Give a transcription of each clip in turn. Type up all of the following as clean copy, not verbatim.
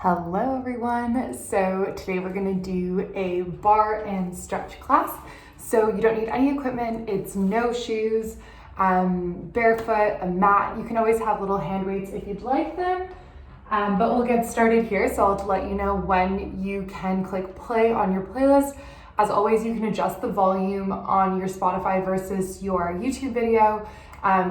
Hello everyone. So today we're going to do a bar and stretch class. So you don't need any equipment. It's no shoes, barefoot, a mat. You can always have little hand weights if you'd like them. But we'll get started here. So I'll let you know when you can click play on your playlist. As always, you can adjust the volume on your Spotify versus your YouTube video.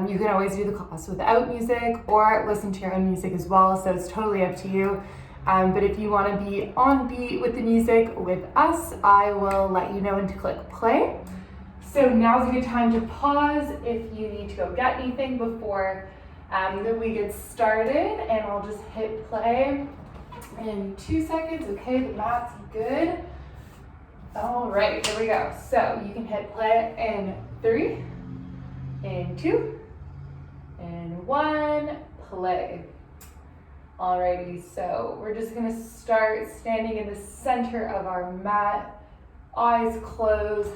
You can always do the class without music or listen to your own music as well. So it's totally up to you. But if you want to be on beat with the music with us, I will let you know when to click play. So now's a good time to pause if you need to go get anything before we get started, and I'll just hit play in 2 seconds. Okay, the mat's good. All right, here we go. So you can hit play in 3, in 2, in 1, play. Alrighty, so we're just gonna start standing in the center of our mat, eyes closed,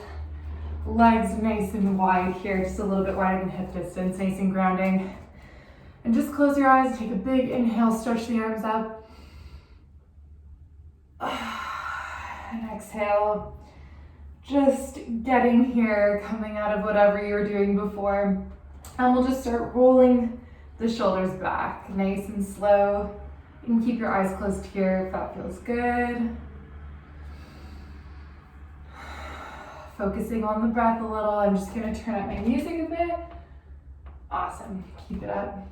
legs nice and wide here, just a little bit wider than hip distance, nice and grounding. And just close your eyes, take a big inhale, stretch the arms up. And exhale, just getting here, coming out of whatever you were doing before. And we'll just start rolling the shoulders back, nice and slow. You can keep your eyes closed here if that feels good. Focusing on the breath a little. I'm just gonna turn up my music a bit. Awesome, keep it up.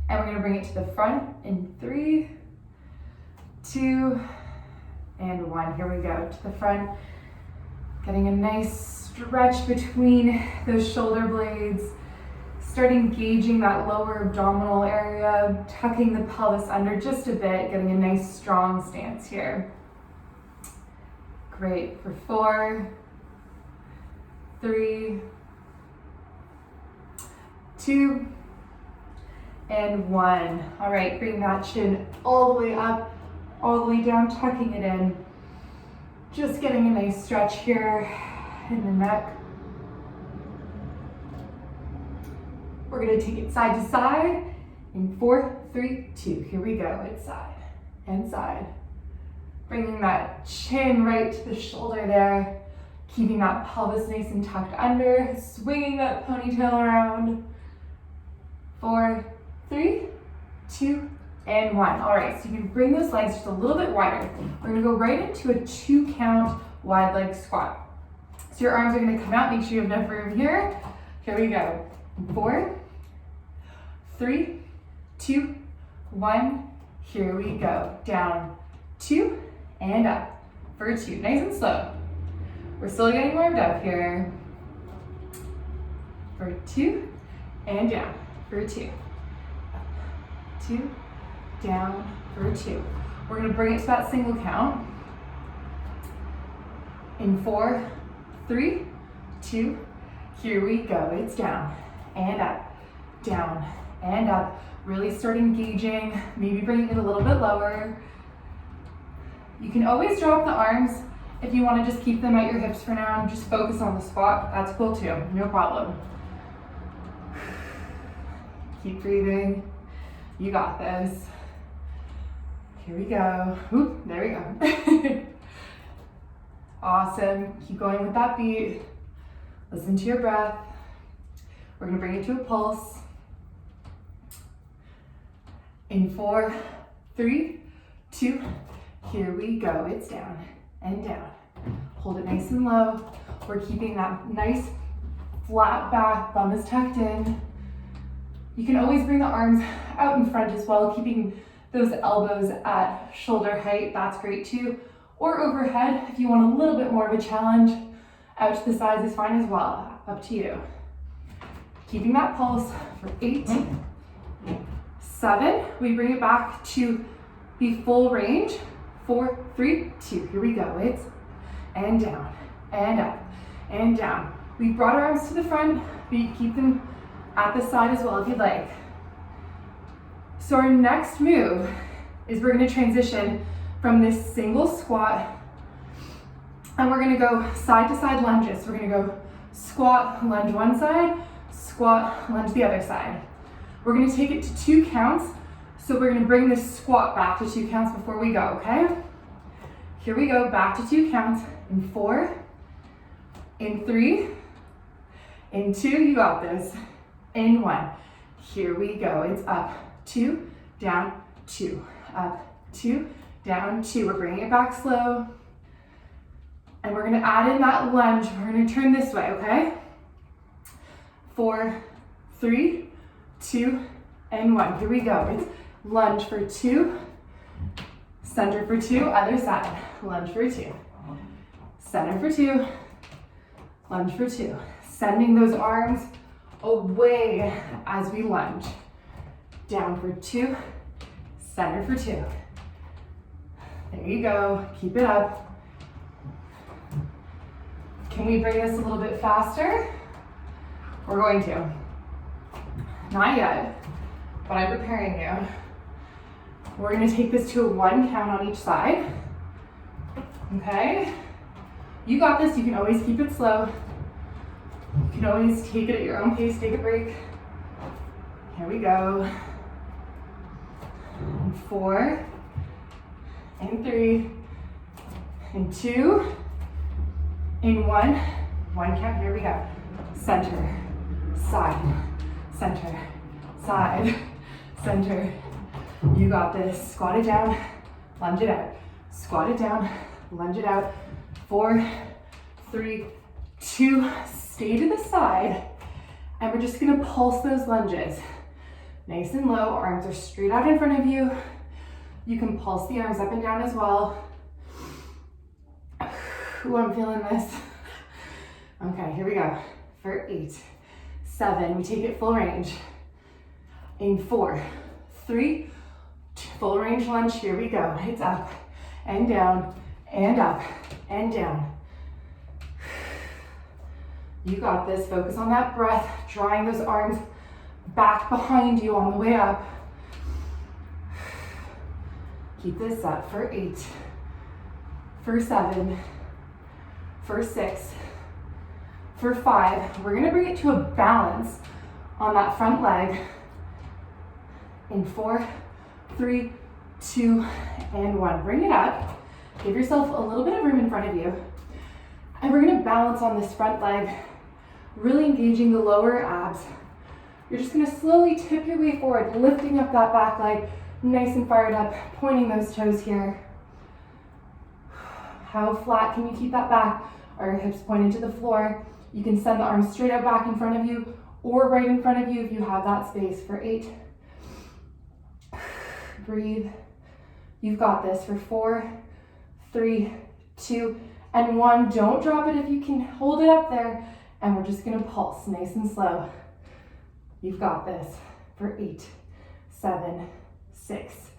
And we're gonna bring it to the front in 3, 2, and 1. Here we go, to the front. Getting a nice stretch between those shoulder blades. Start engaging that lower abdominal area, tucking the pelvis under just a bit, getting a nice strong stance here. Great, for 4, 3, 2, and 1. All right, bring that chin all the way up, all the way down, tucking it in. Just getting a nice stretch here in the neck. We're gonna take it side to side in 4, 3, 2. Here we go, it's side and side. Bringing that chin right to the shoulder there, keeping that pelvis nice and tucked under, swinging that ponytail around. 4, 3, 2, and 1. All right, so you can bring those legs just a little bit wider. We're gonna go right into a 2 count wide leg squat. So your arms are gonna come out, make sure you have enough room here. Here we go. 4, 3, 2, 1. Here we go. Down, 2, and up for 2. Nice and slow. We're still getting warmed up here. For 2, and down for 2. Up, 2, down for 2. We're going to bring it to that single count. In 4, 3, 2. Here we go. It's down and up, down and up. Really start engaging, maybe bringing it a little bit lower. You can always drop the arms if you want to just keep them at your hips for now and just focus on the squat. That's cool too, no problem. Keep breathing. You got this. Here we go. Oop, there we go. Awesome. Keep going with that beat. Listen to your breath. We're going to bring it to a pulse. In 4, 3, 2, here we go. It's down and down. Hold it nice and low. We're keeping that nice flat back, bum is tucked in. You can always bring the arms out in front as well, keeping those elbows at shoulder height. That's great too. Or overhead, if you want a little bit more of a challenge. Out to the sides is fine as well. Up to you. Keeping that pulse for 8, 7. We bring it back to the full range. 4, 3, 2. Here we go. It's and down and up and down. We brought our arms to the front, but you keep them at the side as well if you'd like. So our next move is we're going to transition from this single squat, and we're going to go side to side lunges. We're going to go squat, lunge one side, squat, lunge the other side. We're going to take it to 2 counts. So we're gonna bring this squat back to 2 counts before we go, okay? Here we go, back to 2 counts. In 4, in 3, in 2, you got this. In 1, here we go. It's up, 2, down, 2, up, 2, down, 2. We're bringing it back slow. And we're gonna add in that lunge. We're gonna turn this way, okay? 4, 3, 2, and 1. Here we go. It's lunge for 2, center for 2, other side. Lunge for 2, center for 2, lunge for 2. Sending those arms away as we lunge. Down for 2, center for 2. There you go, keep it up. Can we bring this a little bit faster? We're going to. Not yet, but I'm preparing you. We're gonna take this to a 1 count on each side. Okay? You got this, you can always keep it slow. You can always take it at your own pace, take a break. Here we go. And 4, and 3, and 2, in 1. 1 count, here we go. Center, side, center, side, center. You got this. Squat it down, lunge it out. Squat it down, lunge it out. 4, 3, 2, stay to the side. And we're just gonna pulse those lunges. Nice and low, arms are straight out in front of you. You can pulse the arms up and down as well. Ooh, I'm feeling this. Okay, here we go. For 8, 7, we take it full range. In 4, 3, full range lunge, here we go. It's up and down and up and down. You got this, focus on that breath, drawing those arms back behind you on the way up. Keep this up for 8, for 7, for 6, for 5. We're gonna bring it to a balance on that front leg. In 4, 3, 2, and 1. Bring it up. Give yourself a little bit of room in front of you. And we're gonna balance on this front leg, really engaging the lower abs. You're just gonna slowly tip your way forward, lifting up that back leg, nice and fired up, pointing those toes here. How flat can you keep that back? Are your hips pointed to the floor? You can send the arms straight out back in front of you or right in front of you if you have that space. For 8. Breathe. You've got this. For 4, 3, 2, and 1. Don't drop it if you can hold it up there. And we're just gonna pulse nice and slow. You've got this. For 8, 7, 6,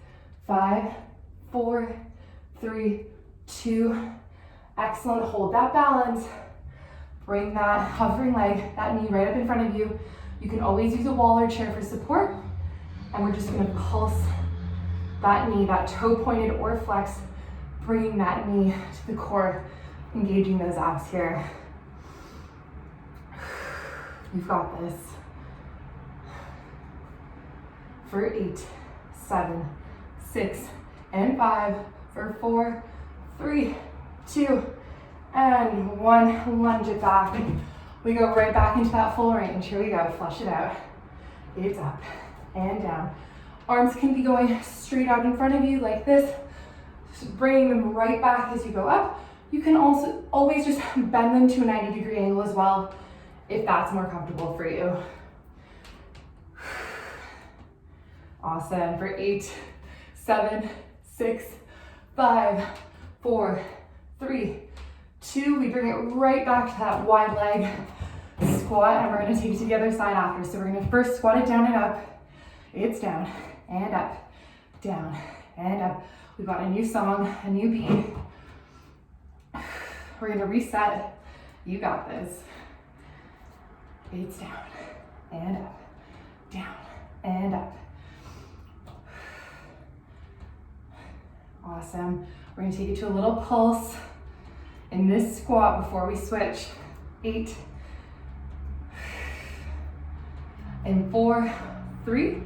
5, 4, 3, 2. Excellent. Hold that balance. Bring that hovering leg, that knee right up in front of you. You can always use a wall or chair for support. And we're just gonna pulse that knee, that toe pointed or flex, bringing that knee to the core, engaging those abs here. You've got this. For 8, 7, 6, and 5. For 4, 3, 2, and 1. Lunge it back. We go right back into that full range. Here we go. Flush it out. It's up and down. Arms can be going straight out in front of you like this, just bringing them right back as you go up. You can also always just bend them to a 90-degree angle as well, if that's more comfortable for you. Awesome. For 8, 7, 6, 5, 4, 3, 2. We bring it right back to that wide leg squat, and we're gonna take it to the other side after. So we're gonna first squat it down and up. It's down and up, down and up. We've got a new song, a new beat. We're gonna reset. You got this. It's down and up, down and up. Awesome. We're gonna take it to a little pulse in this squat before we switch. 8, and 4, 3,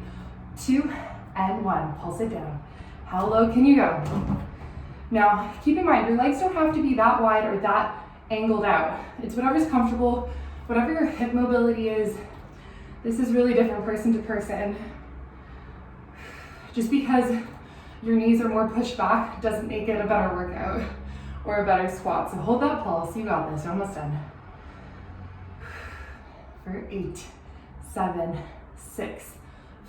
2, and 1. Pulse it down. How low can you go? Now, keep in mind, your legs don't have to be that wide or that angled out. It's whatever's comfortable, whatever your hip mobility is. This is really different person to person. Just because your knees are more pushed back doesn't make it a better workout or a better squat. So hold that pulse. You got this. You're almost done. For 8, 7, 6,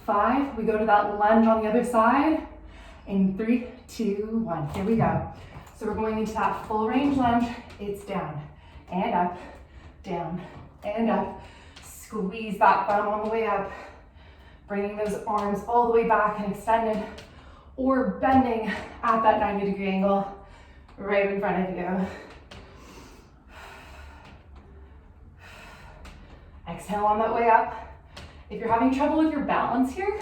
5. We go to that lunge on the other side. In 3, 2, 1. Here we go. So we're going into that full range lunge. It's down and up, down and up. Squeeze that bum on the way up. Bringing those arms all the way back and extended, or bending at that 90-degree angle right in front of you. Exhale on that way up. If you're having trouble with your balance here,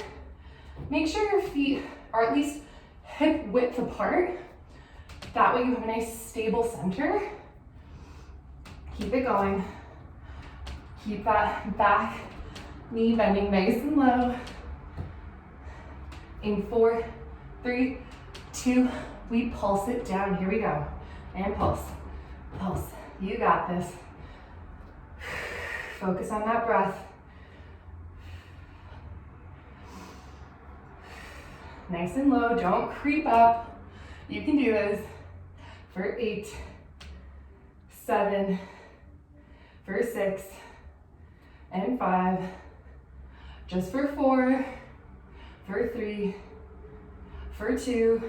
make sure your feet are at least hip width apart. That way you have a nice stable center. Keep it going. Keep that back knee bending nice and low. In 4, 3, 2, we pulse it down. Here we go. And pulse, pulse. You got this. Focus on that breath. Nice and low, don't creep up. You can do this. For 8, 7, for 6, and 5. Just for 4, for 3, for 2,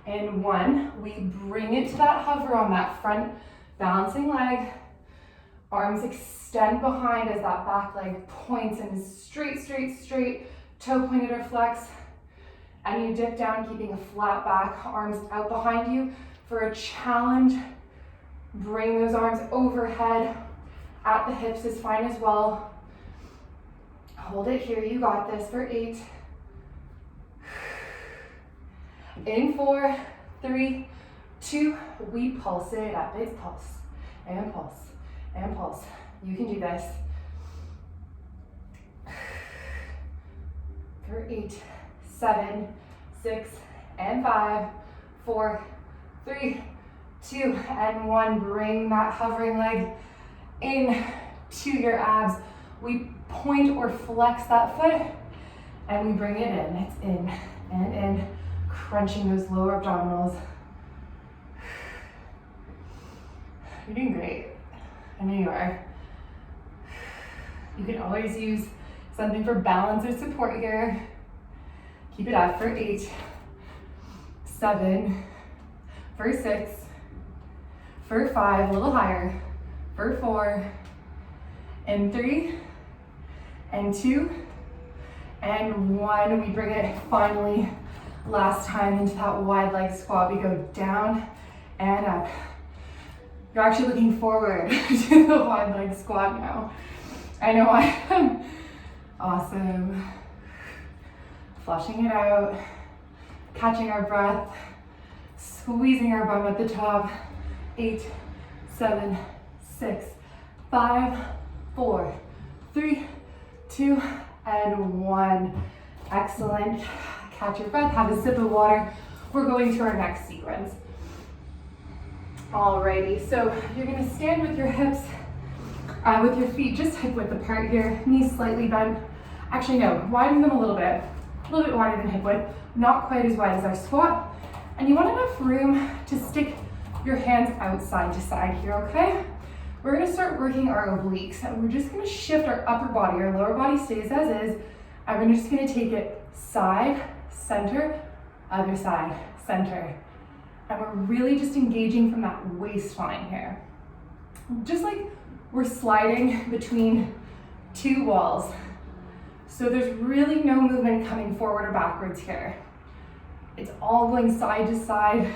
and 1. We bring it to that hover on that front balancing leg. Arms extend behind as that back leg points and straight, straight, straight. Toe pointed or flex. And you dip down, keeping a flat back, arms out behind you for a challenge. Bring those arms overhead. At the hips is fine as well. Hold it here, you got this for 8. In 4, 3, 2, we pulse it up. It's pulse, and pulse, and pulse. You can do this. For 8, 7, 6, and 5, 4, 3, 2, and 1. Bring that hovering leg in to your abs. We point or flex that foot, and we bring it in. It's in and in, crunching those lower abdominals. You're doing great. I know you are. You can always use something for balance or support here. Keep it up for 8, 7, for 6, for 5, a little higher, for 4, and 3, and 2, and 1. We bring it finally, last time, into that wide leg squat. We go down and up. You're actually looking forward to the wide leg squat now. I know I am. Awesome. Flushing it out, catching our breath, squeezing our bum at the top. 8, 7, 6, 5, 4, 3, 2, and 1. Excellent. Catch your breath, have a sip of water. We're going to our next sequence. Alrighty, so you're gonna stand with your hips, with your feet just hip width apart here, knees slightly bent. Actually no, widen them a little bit wider than hip width, not quite as wide as our squat. And you want enough room to stick your hands out side to side here, okay? We're gonna start working our obliques, and we're just gonna shift our upper body. Our lower body stays as is, and we're just gonna take it side, center, other side, center. And we're really just engaging from that waistline here. Just like we're sliding between two walls. So there's really no movement coming forward or backwards here. It's all going side to side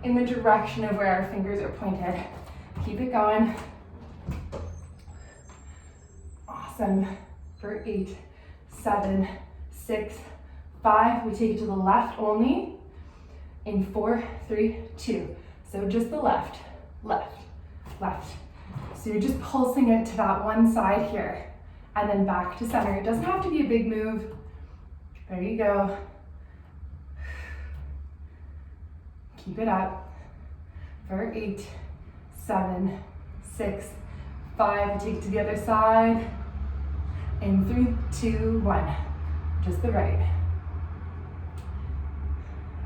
in the direction of where our fingers are pointed. Keep it going. Awesome. For 8, 7, 6, 5. We take it to the left only. In 4, 3, 2. So just the left, left, left. So you're just pulsing it to that one side here, and then back to center. It doesn't have to be a big move. There you go. Keep it up for 8, 7, 6, 5. Take it to the other side. In 3, 2, 1. Just the right.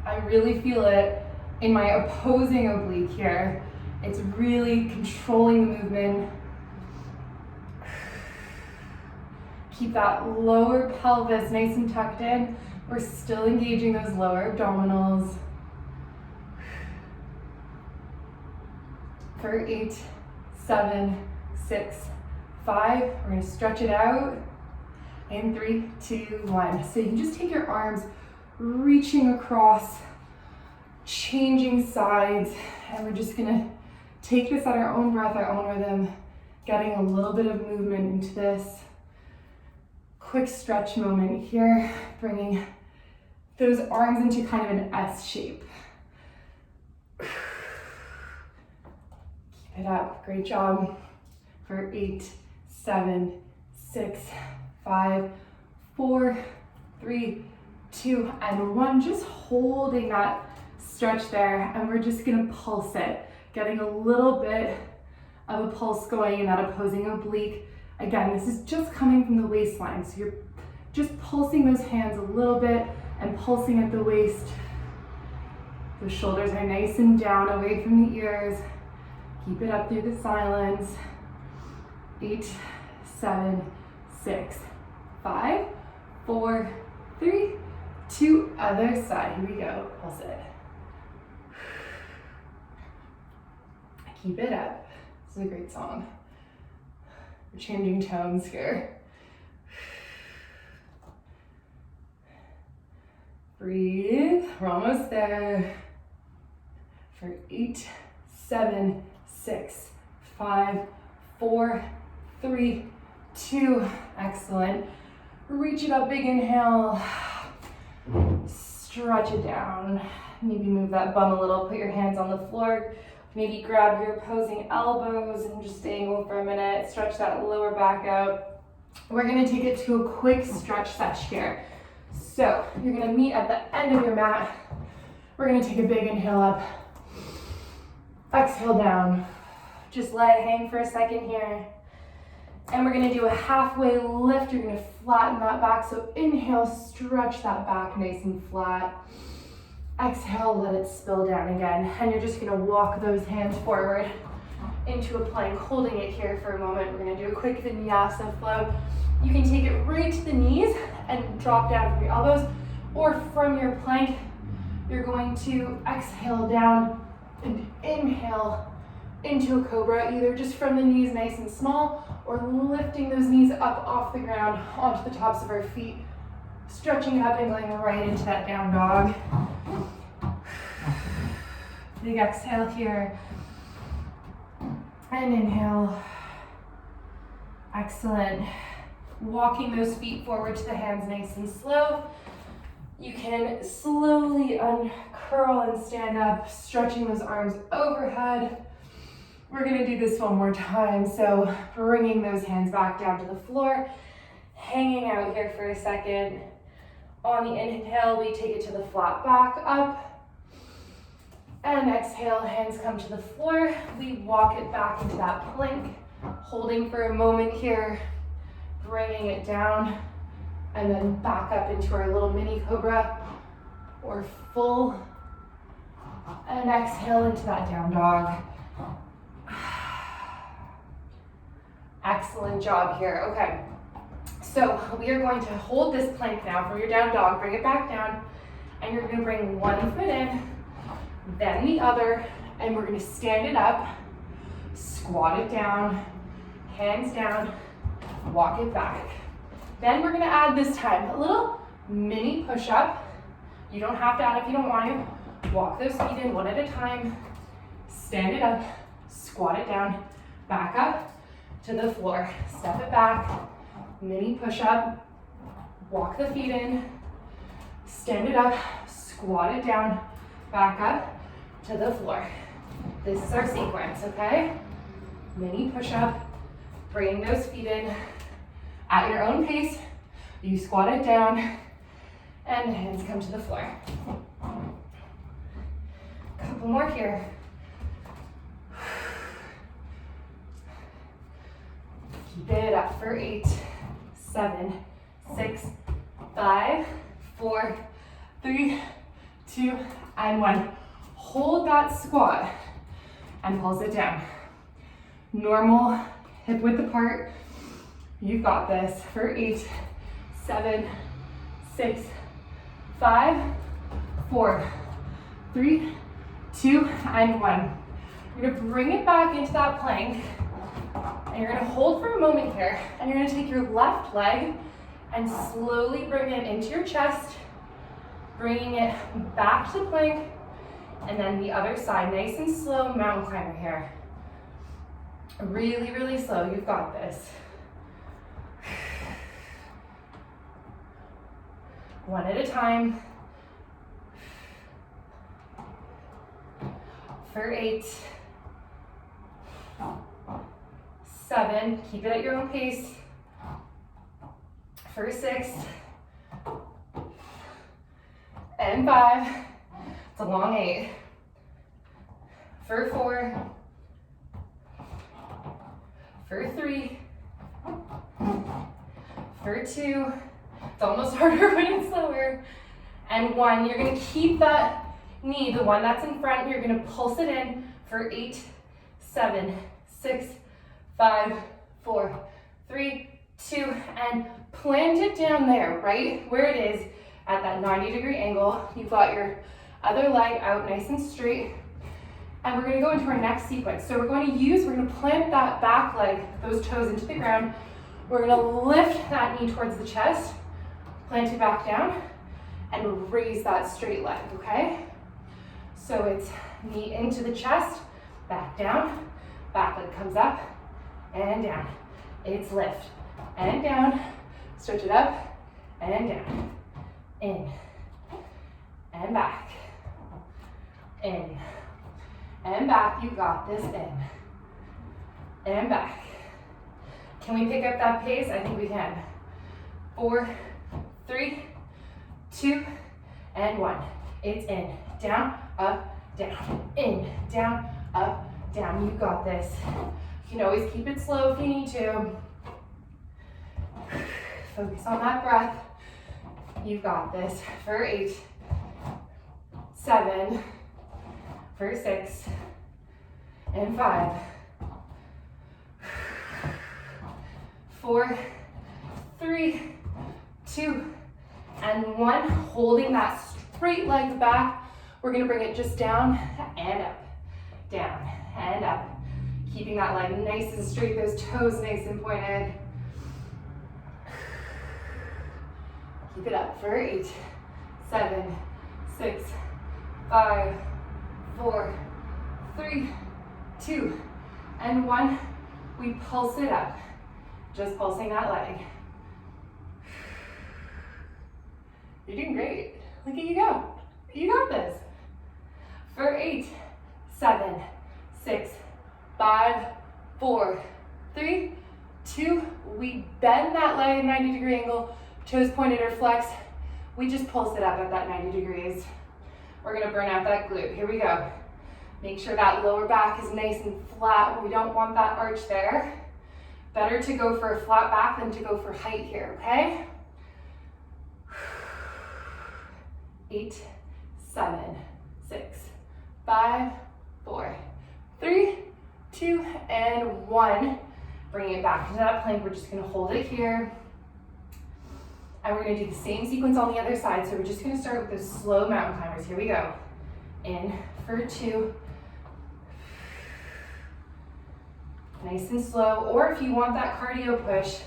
I really feel it in my opposing oblique here. It's really controlling the movement. Keep that lower pelvis nice and tucked in. We're still engaging those lower abdominals. For 8, 7, 6, 5. We're going to stretch it out. In 3, 2, 1. So you can just take your arms, reaching across, changing sides, and we're just going to take this at our own breath, our own rhythm, getting a little bit of movement into this. Quick stretch moment here, bringing those arms into kind of an S shape. Keep it up, great job. For 8, 7, 6, 5, 4, 3, 2, and 1. Just holding that stretch there, and we're just gonna pulse it, getting a little bit of a pulse going in that opposing oblique. Again, this is just coming from the waistline, so you're just pulsing those hands a little bit and pulsing at the waist. The shoulders are nice and down, away from the ears. Keep it up through the silence. 8, 7, 6, 5, 4, 3, 2, other side. Here we go, pulse it. Keep it up. This is a great song. We're changing tones here. Breathe, we're almost there. For 8, 7, 6, 5, 4, 3, 2, excellent. Reach it up, big inhale. Stretch it down. Maybe move that bum a little, put your hands on the floor. Maybe grab your opposing elbows and just stay angled for a minute. Stretch that lower back out. We're gonna take it to a quick stretch session here. So you're gonna meet at the end of your mat. We're gonna take a big inhale up. Exhale down. Just let it hang for a second here. And we're gonna do a halfway lift. You're gonna flatten that back. So inhale, stretch that back nice and flat. Exhale, let it spill down again. And you're just gonna walk those hands forward into a plank, holding it here for a moment. We're gonna do a quick vinyasa flow. You can take it right to the knees and drop down from your elbows, or from your plank, you're going to exhale down and inhale into a cobra, either just from the knees nice and small, or lifting those knees up off the ground onto the tops of our feet, stretching it up and going right into that down dog. Big exhale here. And inhale. Excellent. Walking those feet forward to the hands nice and slow. You can slowly uncurl and stand up, stretching those arms overhead. We're gonna do this one more time. So bringing those hands back down to the floor, hanging out here for a second. On the inhale, we take it to the flat back up. And exhale, hands come to the floor. We walk it back into that plank, holding for a moment here, bringing it down, and then back up into our little mini cobra or full. And exhale into that down dog. Excellent job here. Okay, so we are going to hold this plank now from your down dog, bring it back down, and you're gonna bring one foot in, then the other, and we're gonna stand it up, squat it down, hands down, walk it back. Then we're gonna add this time a little mini push-up. You don't have to add if you don't want to. Walk those feet in one at a time, stand it up, squat it down, back up to the floor, step it back, mini push-up, walk the feet in, stand it up, squat it down, back up to the floor. This is our sequence, okay? Mini push-up, bringing those feet in at your own pace. You squat it down, and the hands come to the floor. Couple more here. Keep it up for 8, 7, 6, 5, 4, 3, 2, and 1. Hold that squat and pulse it down. Normal hip width apart. You've got this for 8, 7, 6, 5, 4, 3, 2, and 1. You're gonna bring it back into that plank, and you're gonna hold for a moment here, and you're gonna take your left leg and slowly bring it into your chest, bringing it back to the plank, and then the other side, nice and slow, mountain climber here. Really, really slow, you've got this. One at a time. For 8, 7, keep it at your own pace. For 6, and 5, it's a long 8. For 4, for 3, for 2, it's almost harder when it's slower, and 1. You're gonna keep that knee, the one that's in front, you're gonna pulse it in for 8, 7, 6, 5, 4, 3, 2, and plant it down there, right where it is at that 90-degree angle. You've got your other leg out nice and straight. And we're gonna go into our next sequence. So we're gonna plant that back leg, those toes into the ground. We're gonna lift that knee towards the chest, plant it back down, and raise that straight leg, okay? So it's knee into the chest, back down, back leg comes up, and down. It's lift, and down, stretch it up, and down. In, and back, in, and back. You got this, in, and back. Can we pick up that pace? I think we can. 4, 3, 2, and 1. It's in, down, up, down, in, down, up, down. You got this. You can always keep it slow if you need to. Focus on that breath. You've got this for 8, 7, for 6, and 5, 4, 3, 2, and 1. Holding that straight leg back. We're gonna bring it just down and up, down and up. Keeping that leg nice and straight, those toes nice and pointed. Keep it up for 8, 7, 6, 5, 4, 3, 2, and 1. We pulse it up. Just pulsing that leg. You're doing great. Look at you go. You got this. For 8, 7, 6, 5, 4, 3, 2. We bend that leg at 90-degree angle. Toes pointed or flexed. We just pulse it up at that 90 degrees. We're gonna burn out that glute. Here we go. Make sure that lower back is nice and flat. We don't want that arch there. Better to go for a flat back than to go for height here, okay? 8, 7, 6, 5, 4, 3, 2, and 1. Bring it back into that plank. We're just gonna hold it here. And we're gonna do the same sequence on the other side. So we're just gonna start with those slow mountain climbers. Here we go. In for 2. Nice and slow. Or if you want that cardio push,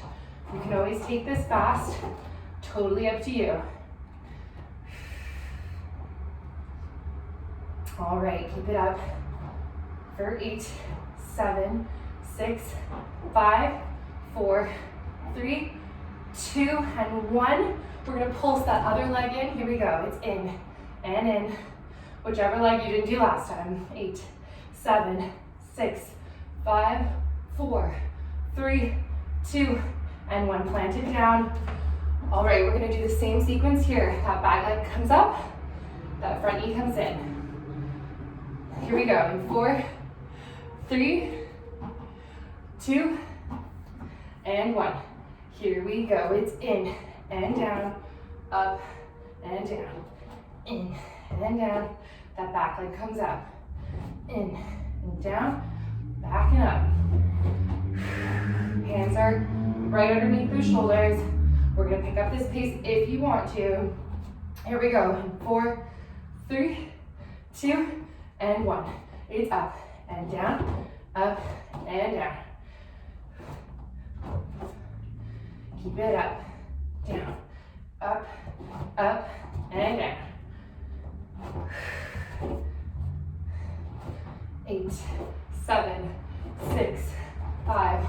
you can always take this fast. Totally up to you. All right, keep it up. For 8, 7, 6, 5, 4, 3, 2, and 1. We're gonna pulse that other leg in. Here we go. It's in and in. Whichever leg you didn't do last time. 8, 7, 6, 5, 4, 3, 2, and 1. Plant it down. All right, we're gonna do the same sequence here. That back leg comes up, that front knee comes in. Here we go, in 4, 3, 2, and 1. Here we go, it's in and down, up and down, in and down. That back leg comes up, in and down, back and up. Hands are right underneath the shoulders. We're gonna pick up this pace if you want to. Here we go, 4, 3, 2, and 1. It's up and down, up and down. Keep it up, down, up, up, and down. 8, 7, 6, 5,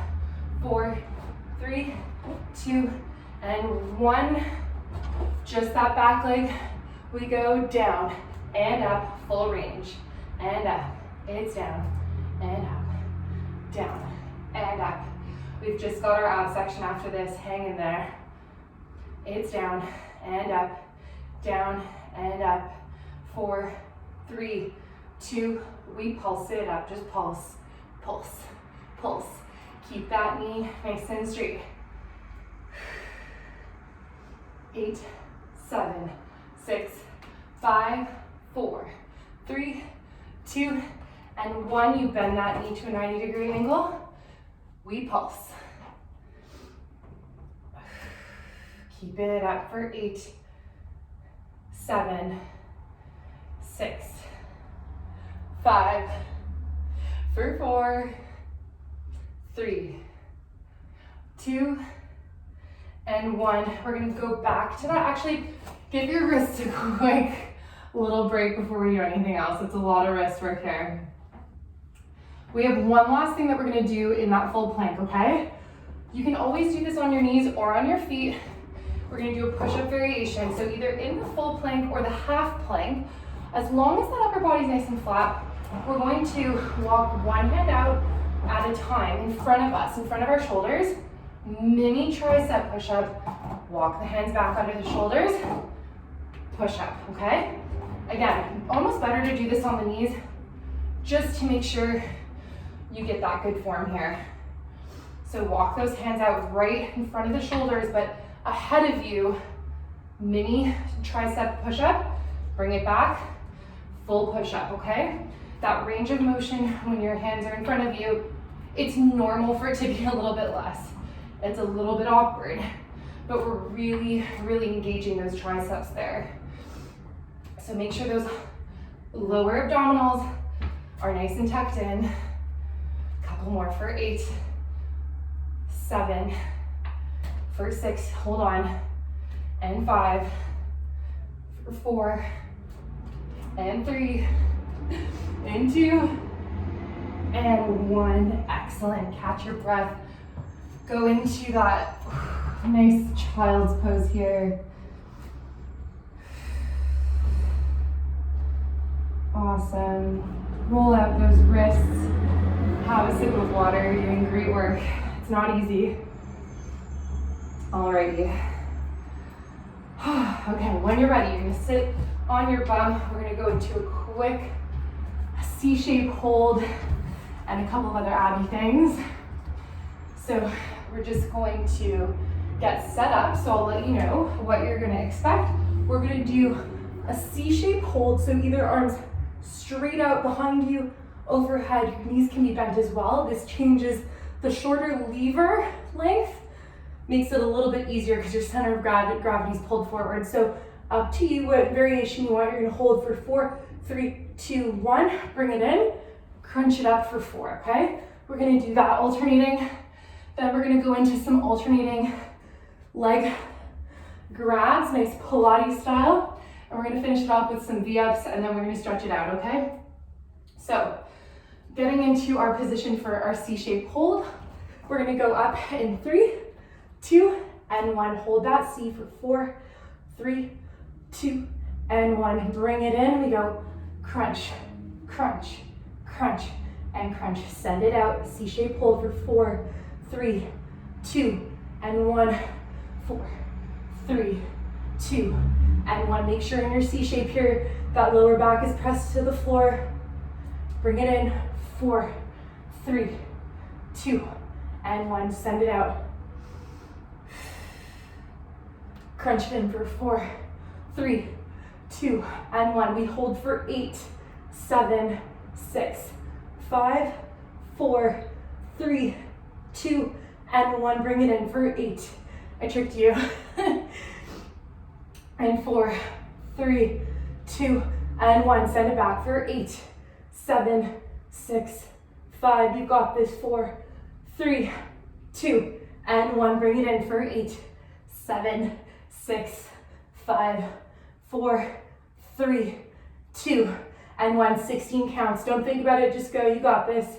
4, 3, 2, and 1. Just that back leg. We go down and up, full range, and up. It's down and up, down and up. We've just got our ab section after this. Hang in there. It's down and up, down and up. 4, 3, 2. We pulse it up. Just pulse, pulse, pulse. Keep that knee nice and straight. 8, 7, 6, 5, 4, 3, 2, and 1. You bend that knee to a 90-degree angle. We pulse. Keep it up for 8, 7, 6, 5, for 4, 3, 2, and 1. We're gonna go back to that. Actually, give your wrists a quick little break before we do anything else. It's a lot of wrist work here. We have one last thing that we're gonna do in that full plank, okay? You can always do this on your knees or on your feet. We're gonna do a push-up variation. So either in the full plank or the half plank, as long as that upper body's nice and flat, we're going to walk one hand out at a time in front of us, in front of our shoulders. Mini tricep push-up. Walk the hands back under the shoulders. Push up, okay? Again, almost better to do this on the knees just to make sure you get that good form here. So walk those hands out right in front of the shoulders, but ahead of you, mini tricep push-up. Bring it back, full push-up, okay? That range of motion when your hands are in front of you, it's normal for it to be a little bit less. It's a little bit awkward, but we're really, really engaging those triceps there. So make sure those lower abdominals are nice and tucked in. Couple more for 8, 7, for 6, hold on, and 5, for 4, and 3, and 2, and 1. Excellent. Catch your breath. Go into that nice child's pose here. Awesome. Roll out those wrists. Have a sip of water. You're doing great work. It's not easy. Alrighty. Okay, when you're ready, you're gonna sit on your bum. We're gonna go into a quick C-shape hold and a couple of other abby things. So we're just going to get set up. So I'll let you know what you're gonna expect. We're gonna do a C-shape hold. So either arms straight out behind you, overhead. Your knees can be bent as well. This changes the shorter lever length, makes it a little bit easier because your center of gravity is pulled forward. So up to you what variation you want. You're gonna hold for 4, 3, 2, 1. Bring it in, crunch it up for 4, okay? We're gonna do that alternating. Then we're gonna go into some alternating leg grabs, nice Pilates style. And we're gonna finish it off with some V-ups and then we're gonna stretch it out, okay? So, getting into our position for our C-shaped hold, we're gonna go up in 3, 2, and 1. Hold that C for 4, 3, 2, and 1. Bring it in, we go crunch, crunch, crunch, and crunch. Send it out, C-shaped hold for 4, 3, 2, and 1. 4, 3, 2, and 1. Make sure in your C shape here, that lower back is pressed to the floor. Bring it in, 4, 3, 2, and 1. Send it out. Crunch it in for 4, 3, 2, and 1. We hold for 8, 7, 6, 5, 4, 3, 2, and 1. Bring it in for 8. I tricked you. And 4, 3, 2, and 1. Send it back for 8, 7, 6, 5. You've got this. 4, 3, 2, and 1. Bring it in for 8, 7, 6, 5, 4, 3, 2, and 1. 16 counts. Don't think about it. Just go. You got this.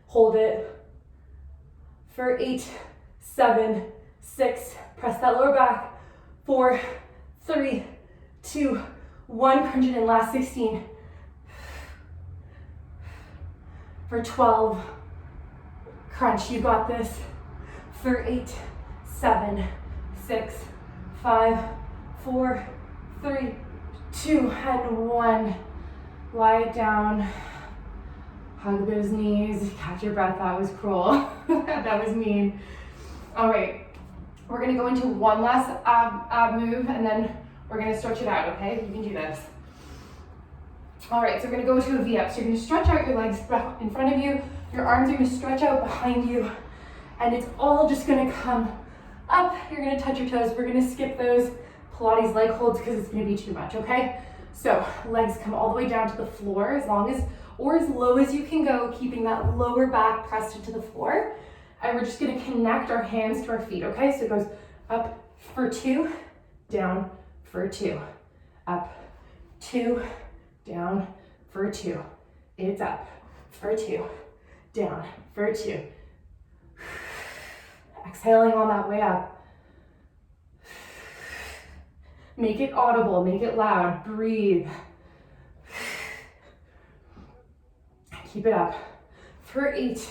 Hold it for 8, 7, 6. Press that lower back. 4, 3, 2, 1. Crunch it in. Last 16. For 12. Crunch. You got this. For 8, 7, 6, 5, 4, 3, 2, and 1. Lie it down. Hug those knees. Catch your breath. That was cruel. That was mean. All right. We're going to go into one last ab move, and then we're going to stretch it out, okay? You can do this. All right, so we're going to go into a V-up. So you're going to stretch out your legs in front of you. Your arms are going to stretch out behind you, and it's all just going to come up. You're going to touch your toes. We're going to skip those Pilates leg holds because it's going to be too much, okay? So legs come all the way down to the floor as low as you can go, keeping that lower back pressed into the floor. And we're just going to connect our hands to our feet, okay? So it goes up for 2, down for 2, up, 2, down for 2. It's up for 2, down for 2. Exhaling on that way up. Make it audible, make it loud, breathe. Keep it up for 8.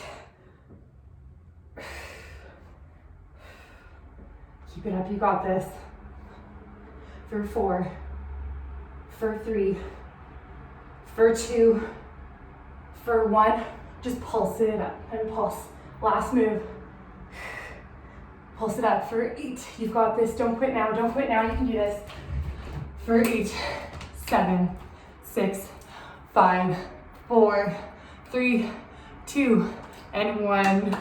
Keep it up, you got this. For 4, for 3, for 2, for 1. Just pulse it up and pulse. Last move. Pulse it up for 8. You've got this. Don't quit now. Don't quit now. You can do this. For 8, 7, 6, 5, 4, 3, 2, and 1.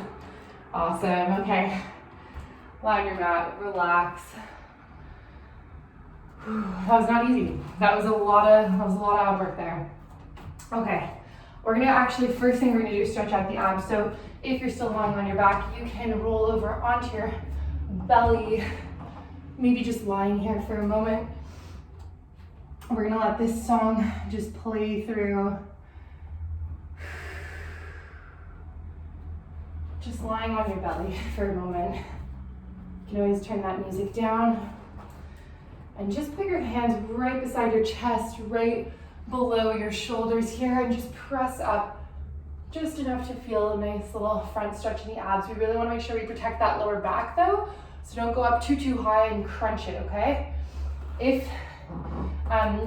Awesome. Okay. Lie on your mat. Relax. That was not easy. That was a lot of ab work there. Okay. We're gonna actually, first thing we're gonna do is stretch out the abs. So if you're still lying on your back, you can roll over onto your belly. Maybe just lying here for a moment. We're gonna let this song just play through. Just lying on your belly for a moment. You can always turn that music down. And just put your hands right beside your chest, right below your shoulders here, and just press up just enough to feel a nice little front stretch in the abs. We really want to make sure we protect that lower back though, so don't go up too high and crunch it, okay? If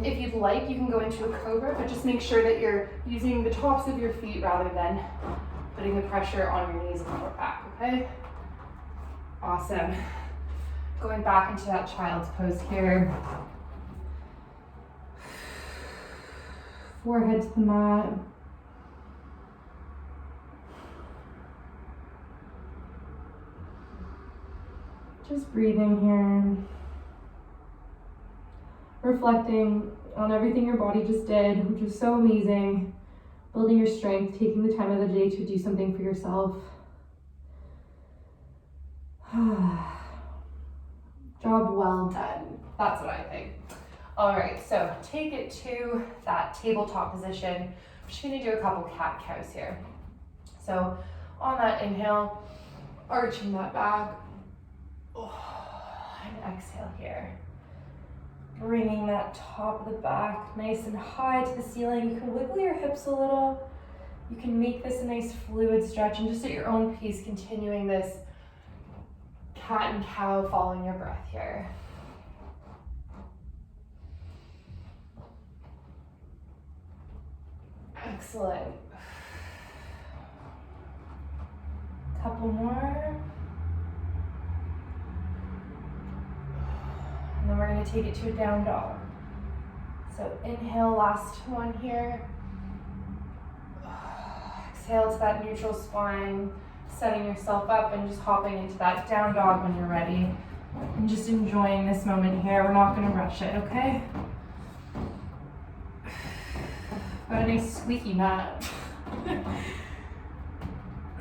you'd like, you can go into a cobra, but just make sure that you're using the tops of your feet rather than putting the pressure on your knees and lower back, okay? Awesome. Going back into that child's pose here. Forehead to the mat. Just breathing here. Reflecting on everything your body just did, which was so amazing. Building your strength, taking the time of the day to do something for yourself. Job well done. That's what I think. All right, so take it to that tabletop position. I'm just gonna do a couple cat cows here. So on that inhale, arching that back. And exhale here. Bringing that top of the back nice and high to the ceiling. You can wiggle your hips a little You can make this a nice fluid stretch and just at your own pace, continuing this cat and cow, following your breath here. Excellent. Couple more. And then we're going to take it to a down dog. So inhale, last one here. Exhale to that neutral spine, setting yourself up and just hopping into that down dog when you're ready. And just enjoying this moment here. We're not going to rush it, okay? Got a nice squeaky mat.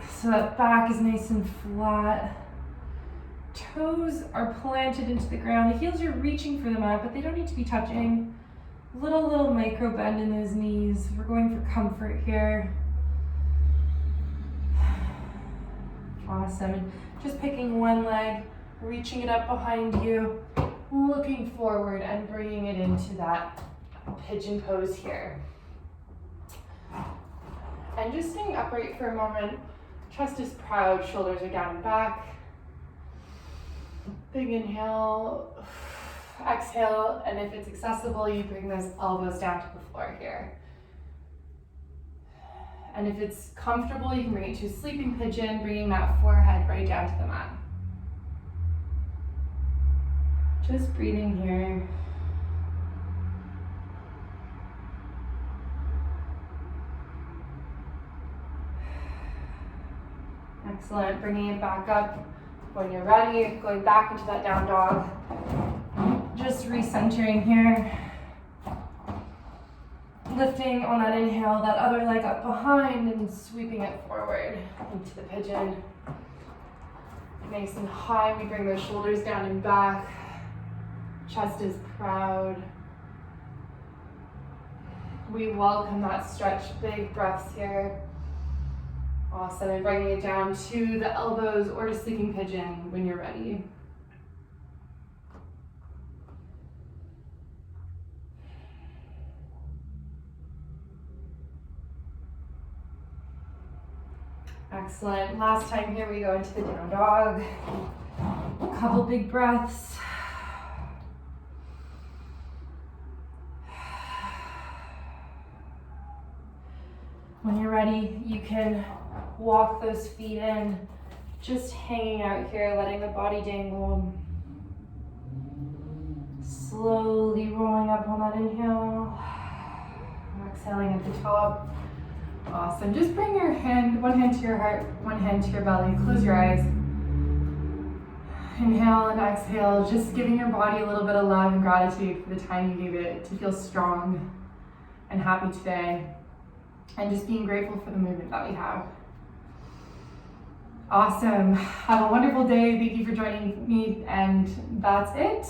So that back is nice and flat. Toes are planted into the ground. The heels are reaching for the mat, but they don't need to be touching. Little micro bend in those knees. We're going for comfort here. Awesome. And just picking one leg, reaching it up behind you, looking forward and bringing it into that pigeon pose here. And just staying upright for a moment. Chest is proud, shoulders are down and back. Big inhale, exhale, and if it's accessible, you bring those elbows down to the floor here. And if it's comfortable, you can bring it to a sleeping pigeon, bringing that forehead right down to the mat. Just breathing here. Excellent, bringing it back up when you're ready, going back into that down dog. Just recentering here. Lifting on that inhale, that other leg up behind and sweeping it forward into the pigeon. Nice and high, we bring those shoulders down and back. Chest is proud. We welcome that stretch, big breaths here. Awesome, and bringing it down to the elbows or to sleeping pigeon when you're ready. Excellent. Last time here we go into the down dog. A couple big breaths. When you're ready, you can walk those feet in, just hanging out here, letting the body dangle. Slowly rolling up on that inhale. Exhaling at the top. Awesome. Just bring your hand, one hand to your heart, one hand to your belly. Close your eyes. Inhale and exhale, just giving your body a little bit of love and gratitude for the time you gave it to feel strong and happy today. And just being grateful for the movement that we have. Awesome. Have a wonderful day. Thank you for joining me. And that's it.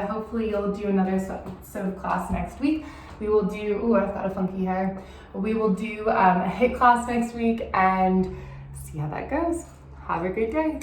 Hopefully you'll do another sewed class next week. We will do, I've got a funky hair. We will do a HIIT class next week and see how that goes. Have a great day.